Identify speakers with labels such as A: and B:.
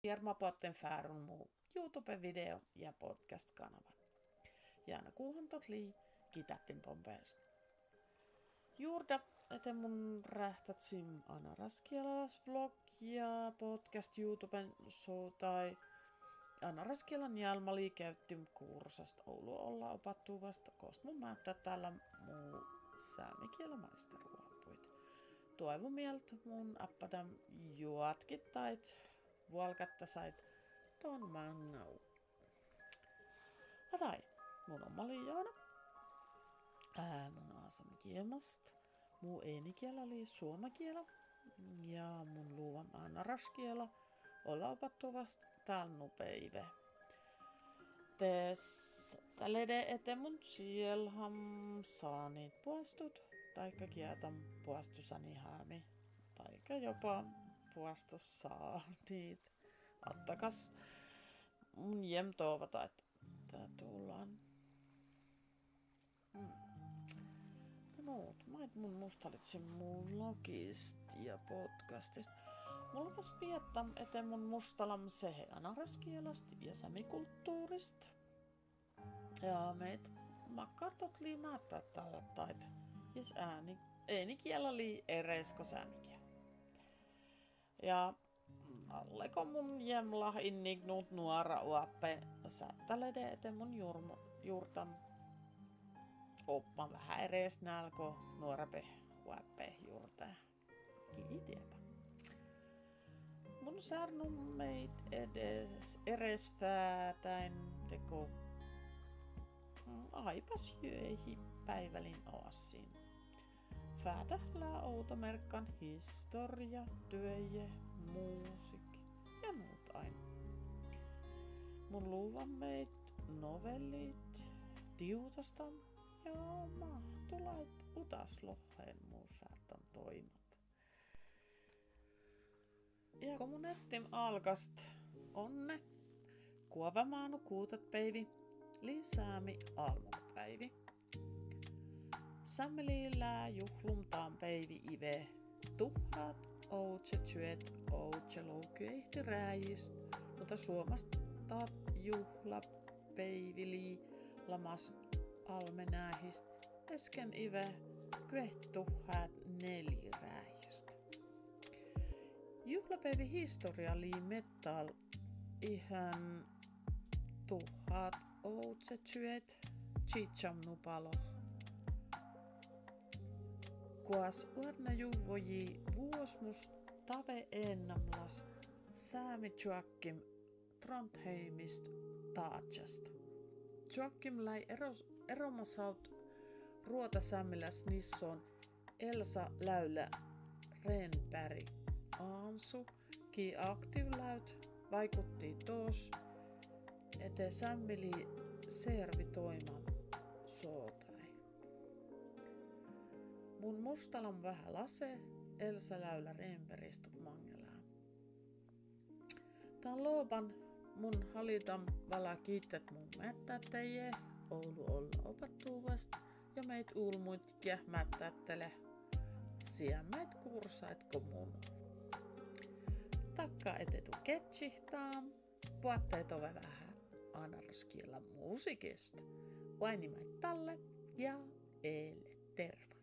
A: Järmapotten färun muu YouTube-video- ja podcast-kanavan. Jääna kuuhantot lii kitäppin pompeesta. Juurda, että mun rähtätsim Anna Raskielas vlog ja podcast YouTuben tai Anna Raskielan jälmali käyttim kursasta Oulu olla opattuvasta, koska mun määttää täällä muu säämikielmaisteruapuit. Toivon mieltä mun appadam juotkittait vuolkatta sait ton mangau. Tai mun oma liiana. Mun aasamikielmast. Mun eenikielä oli suomakielä. Ja mun luuvan anaraskielä olla opattuvasta täällä nopeive. Tällede ete mun sielham saanit puastut. Taikka kietam puastusani häämi. Taikka jopa puastus saanit. Attakas mun jem toivota, että tullaan. No, mun mustalitsin mun logista ja podcastista. Mulla vas viettä, että mun mustalam sehe anaraskielasta ja samikulttuurista. Ja meitä makkartot lii määttää tällä taita. Jes äänikielä lii eresko säämikielä. Ja alleko mun jemlah innignut nuora uappe säättälede, että mun juurtam oppan vähän eres nälko nuorape uappe juurta. Kiitietä. Mun saarnun meit eres fäätäin teko aipas jöihin päivälin oasin. Fäätählää outomerkkan historia, työje, musiikki ja muut aina. Mun luuvan meit novellit, tiutastam ja mahtulait utasloheen muu saatan toimat. Ja kun mun ettim alkast onne, kuovamaanu kuutat päivi, lisäämi almupäivi. Sammeliilää juhlumtaan päivi ive, tuhat outse tsyet outse loukyehti rääjist, mutta suomasta juhla päivili lamas almenäähist, esken ive kyet tuhat nelirääjist. Juhlapäivi historia lii metal ihan tuhat outse tsyet chicham-nupalo. Kuas uarna juvoji vuosmus tave ennamlas säämi Joakim Trondheimist taatsast. Joakim läi eromasaut ruota sämmiläs nissoon Elsa Läylä Renberg Aansu ki aktivläyt vaikutti tos ete sämmili servi toiman sootai. Mun mustalan vähän lase Elsa Läylä Renbergistä mangelää. Tän loopan mun halitam vala kiittät mun mättättäjä Oulu olla opattuvasta ja meit ulmuit kähmättättele. Siemmeet kursaitko mun. Takka etetu ketsihtaan, puatteet ove vähän anaraskiella musiikista. Vainimait talle ja eelle terva.